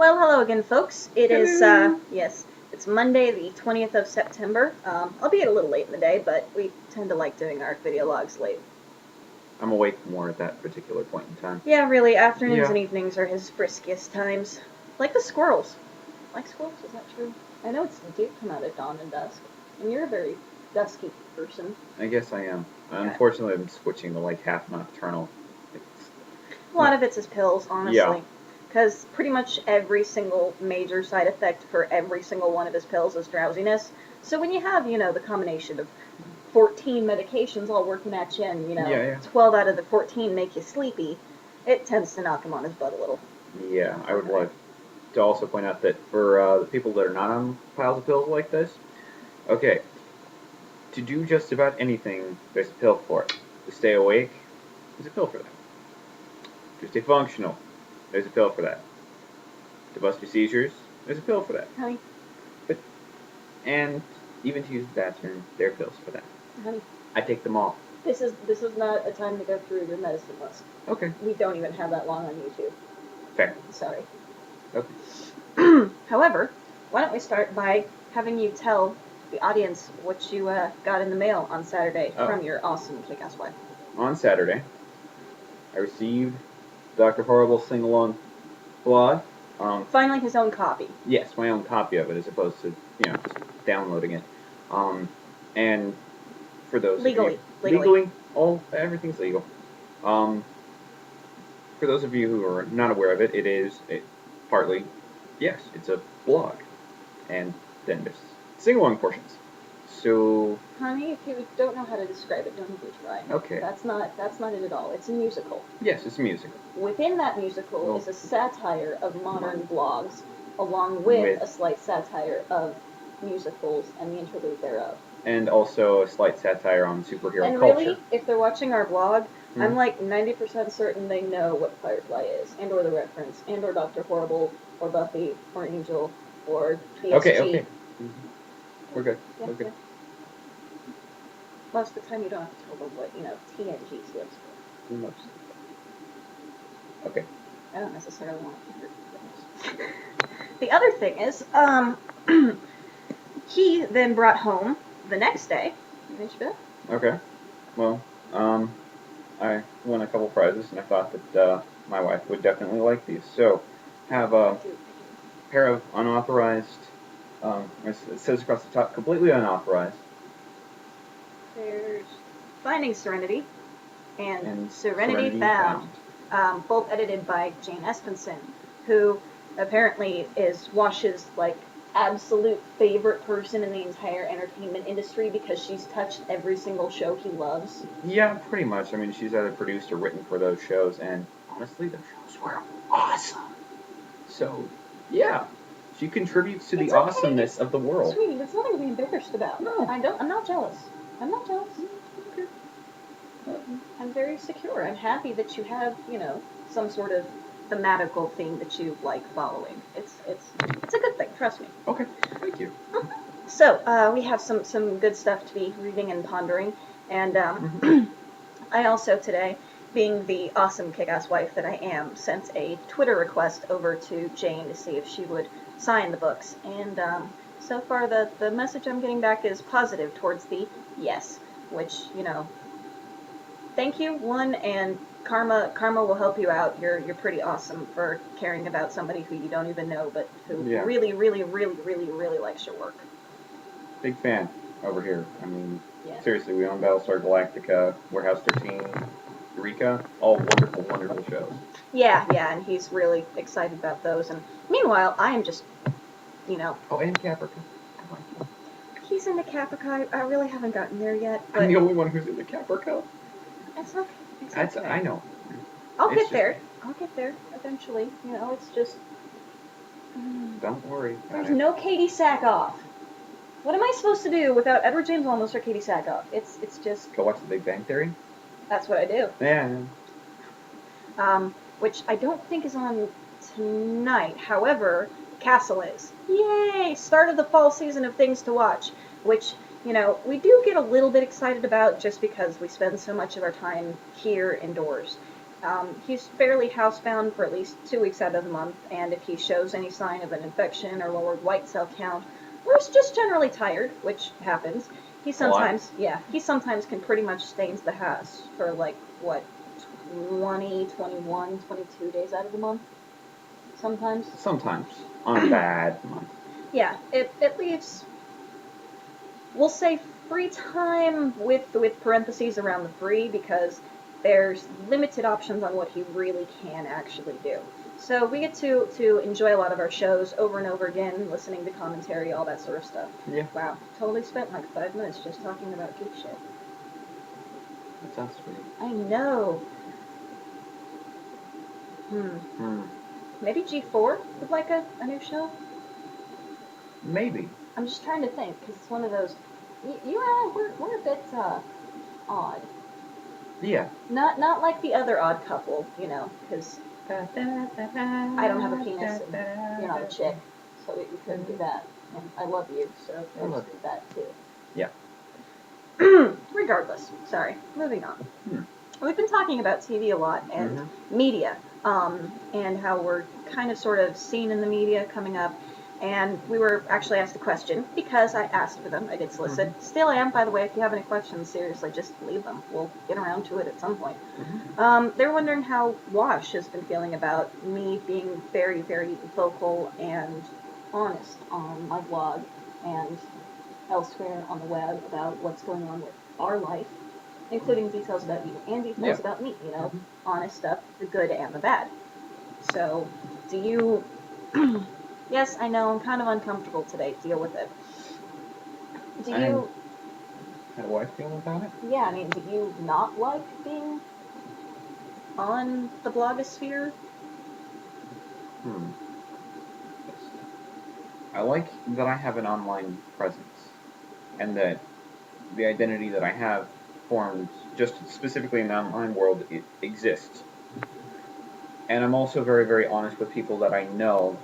Well, hello again, folks. It is, Hello. yes, it's Monday, the 20th of September. Albeit a little late in the day, but we tend to like doing our video logs late. I'm awake more at that particular point in time. Yeah, really, afternoons Yeah. and evenings are his friskiest times. Like the squirrels. Like squirrels, is that true? I know it's do come out at dawn and dusk, and you're a very dusky person. I guess I am. Okay. Unfortunately, I'm switching to like half nocturnal. A lot of it's his pills, honestly. Yeah. Because pretty much every single major side effect for every single one of his pills is drowsiness. So when you have, the combination of 14 medications all working at you and, Yeah. 12 out of the 14 make you sleepy, it tends to knock him on his butt a little. Yeah, I would like to also point out that for the people that are not on piles of pills like this, okay, to do just about anything, there's a pill for it. To stay awake, there's a pill for that. To stay functional, there's a pill for that. To bust your seizures, there's a pill for that. Honey, And even to use the bathroom, there are pills for that. honey, I take them all. this is not a time to go through your medicine list. Okay. We don't even have that long on YouTube. Fair. Sorry. Okay. However, why don't we start by having you tell the audience what you got in the mail on Saturday from your awesome kick-ass wife. On Saturday, I received Dr. Horrible's sing-along blog. Finally, his own copy. Yes, my own copy of it, as opposed to just downloading it. And for those Legally. of you, everything's legal. For those of you who are not aware of it, it is partly, yes, it's a blog, and then there's sing-along portions. So, honey, if you don't know how to describe it, don't even try. Okay. That's not it at all. It's a musical. Yes, it's a musical. Within that musical is a satire of modern blogs, along with a slight satire of musicals and the interlude thereof. And also a slight satire on superhero and culture. And really, if they're watching our blog, I'm like 90% certain they know what Firefly is, and or the reference, and or Dr. Horrible, or Buffy, or Angel, or BSG. Okay. We're good. Yeah, We're good. Yeah. Most of the time you don't have to tell them what, TNG stands for. Most. Okay. I don't necessarily want to hear things. The other thing is, he then brought home the next day. Okay. Well, I won a couple prizes, and I thought that my wife would definitely like these. So, have a pair of unauthorized. It says across the top, completely unauthorized. There's Finding Serenity and Serenity Found. Both edited by Jane Espenson, who apparently is Wash's absolute favorite person in the entire entertainment industry because she's touched every single show he loves. Yeah, pretty much. I mean, she's either produced or written for those shows, and honestly, those shows were awesome. So, yeah, she contributes to the awesomeness of the world. Sweetie, there's nothing to be embarrassed about. No. I'm not jealous. Okay. I'm very secure. I'm happy that you have, some sort of thematical thing that you like following. It's a good thing, trust me. Okay, thank you. So, we have some good stuff to be reading and pondering, and I also today, being the awesome kick-ass wife that I am, sent a Twitter request over to Jane to see if she would sign the books, and so far the message I'm getting back is positive towards the yes, which, thank you, one, and karma will help you out. You're pretty awesome for caring about somebody who you don't even know, but who really, really, really, really, really likes your work. Big fan over here. I mean, seriously, we own Battlestar Galactica, Warehouse 13, Eureka, all wonderful, wonderful shows. Yeah, and he's really excited about those. And meanwhile, I am just, Oh, and Caprica. He's into Caprica. I really haven't gotten there yet. But I'm the only one who's into Caprica. It's okay. I know. I'll get there eventually. It's just. Don't worry. There's no Katie Sackhoff. What am I supposed to do without Edward James Olmos or Katie Sackhoff? It's just. Go watch The Big Bang Theory? That's what I do. Yeah. Which I don't think is on tonight. However, Castle is. Yay! Start of the fall season of things to watch. Which, we do get a little bit excited about just because we spend so much of our time here indoors. He's fairly housebound for at least 2 weeks out of the month, and if he shows any sign of an infection or lowered white cell count, or is just generally tired, which happens, he sometimes can pretty much stay in the house for like, what, 20, 21, 22 days out of the month? Sometimes. Sometimes. On a bad month. Yeah, it leaves, we'll say, free time with parentheses around the free, because there's limited options on what he really can actually do. So we get to enjoy a lot of our shows over and over again, listening to commentary, all that sort of stuff. Yeah. Wow, totally spent like 5 minutes just talking about geek shit. That sounds sweet. I know. Maybe G4 would like a new show? Maybe. I'm just trying to think, because it's one of those, you and I, we're a bit, odd. Yeah. Not like the other odd couple, because I don't have a penis and you're not a chick, so we couldn't do that. And I love you, so there's that too. Yeah. Regardless, sorry. Moving on. We've been talking about TV a lot and media, and how we're kind of sort of seen in the media coming up. And we were actually asked a question because I asked for them. I did solicit. Still am, by the way. If you have any questions, seriously, just leave them. We'll get around to it at some point. They're wondering how Wash has been feeling about me being very, very vocal and honest on my blog and elsewhere on the web about what's going on with our life, including details about you and details about me, honest stuff, the good and the bad. So, do you... Yes, I know, I'm kind of uncomfortable today. Deal with it. Do you... How do I feel about it? Yeah, I mean, do you not like being on the blogosphere? I like that I have an online presence, and that the identity that I have formed just specifically in the online world, it exists. And I'm also very, very honest with people that I know,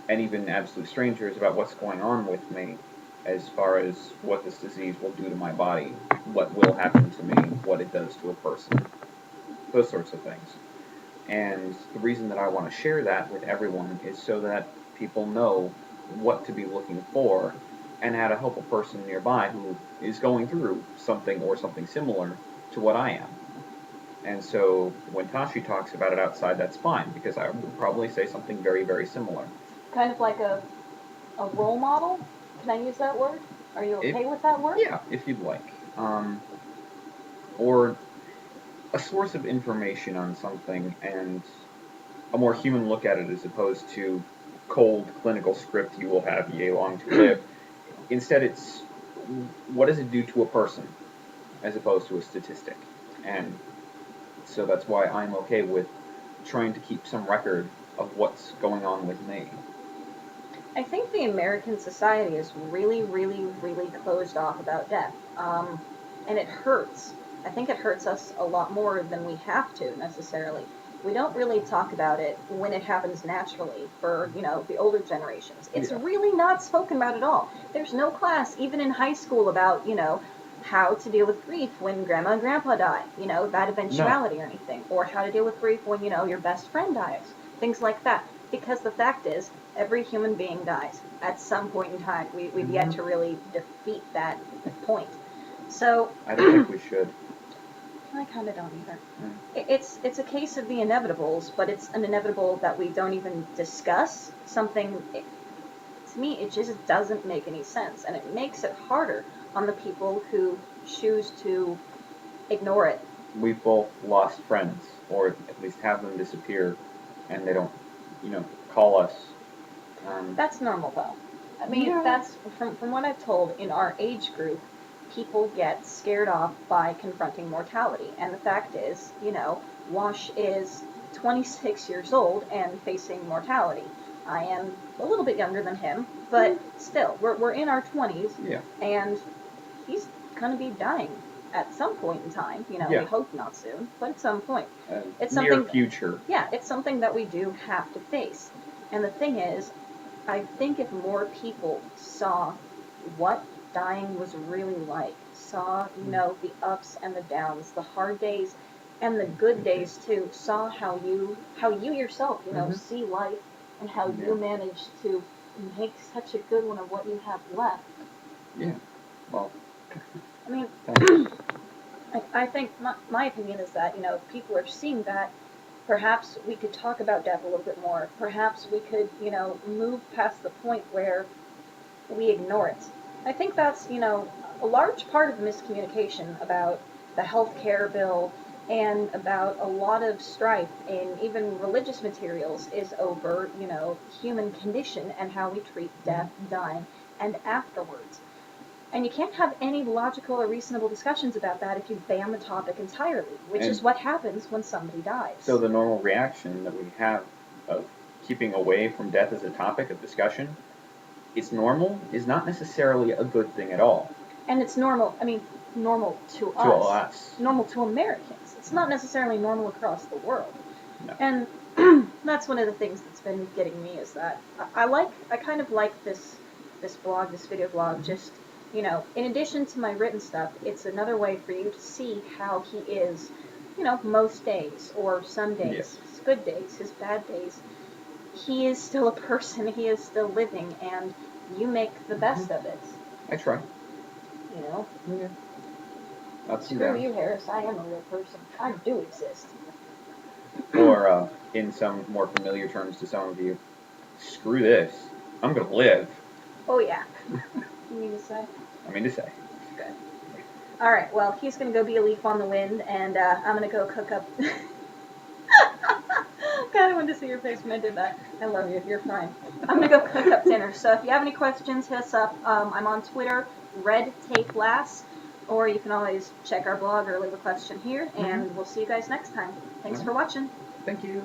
and even absolute strangers, about what's going on with me, as far as what this disease will do to my body, what will happen to me, what it does to a person, those sorts of things. And the reason that I want to share that with everyone is so that people know what to be looking for and how to help a person nearby who is going through something or something similar to what I am. And so when Tashi talks about it outside, that's fine, because I will probably say something very, very similar. Kind of like a role model? Can I use that word? Are you okay with that word? Yeah, if you'd like. Or a source of information on something and a more human look at it, as opposed to cold clinical script, you will have yea long to live. Instead, it's what does it do to a person, as opposed to a statistic. And so that's why I'm okay with trying to keep some record of what's going on with me. I think the American society is really, really, really closed off about death. And it hurts. I think it hurts us a lot more than we have to, necessarily. We don't really talk about it when it happens naturally for, the older generations. It's really not spoken about at all. There's no class, even in high school, about, how to deal with grief when grandma and grandpa die, that eventuality or anything. Or how to deal with grief when, your best friend dies. Things like that. Because the fact is, every human being dies at some point in time. We've yet to really defeat that point. So I don't think we should. I kind of don't either. It's a case of the inevitables, but it's an inevitable that we don't even discuss. To me, it just doesn't make any sense, and it makes it harder on the people who choose to ignore it. We've both lost friends, or at least have them disappear, and they don't, call us. That's normal, though. I mean, that's from what I've told, in our age group, people get scared off by confronting mortality. And the fact is, Wash is 26 years old and facing mortality. I am a little bit younger than him, but still, we're in our 20s, and he's going to be dying at some point in time. We hope not soon, but at some point. It's near future. Yeah, it's something that we do have to face. And the thing is, I think if more people saw what dying was really like, saw, the ups and the downs, the hard days and the good days too, saw how you yourself, Mhm. see life and how Yeah. you managed to make such a good one of what you have left. Yeah. Well, I mean, thanks. I think my opinion is that, if people are seeing that, perhaps we could talk about death a little bit more. Perhaps we could, move past the point where we ignore it. I think that's, a large part of the miscommunication about the health care bill and about a lot of strife in even religious materials is over, human condition and how we treat death, dying, and afterwards. And you can't have any logical or reasonable discussions about that if you ban the topic entirely, which And is what happens when somebody dies. so the normal reaction that we have of keeping away from death as a topic of discussion is normal is not necessarily a good thing at all. And it's normal, normal to To us, us. normal to Americans. It's not necessarily normal across the world. No. And that's one of the things that's been getting me is that I kind of like this blog, this video blog, just, in addition to my written stuff, it's another way for you to see how he is, most days or some days, Yes. his good days, his bad days. He is still a person, he is still living, and you make the best of it, I try. you know? Yeah. Ups and Screw downs. you, Harris, I am a real person. I do exist. Or, in some more familiar terms to some of you, screw this. I'm gonna live. Oh yeah. You mean to say? I mean to say. Good. Alright, well, he's gonna go be a leaf on the wind, and I'm gonna go cook up. God, I wanted to see your face when I did that. I love you. You're fine. I'm gonna go cook up dinner. So if you have any questions, hit us up. I'm on Twitter, Red Tape Lass, or you can always check our blog or leave a question here, and we'll see you guys next time. Thanks for watching. Thank you.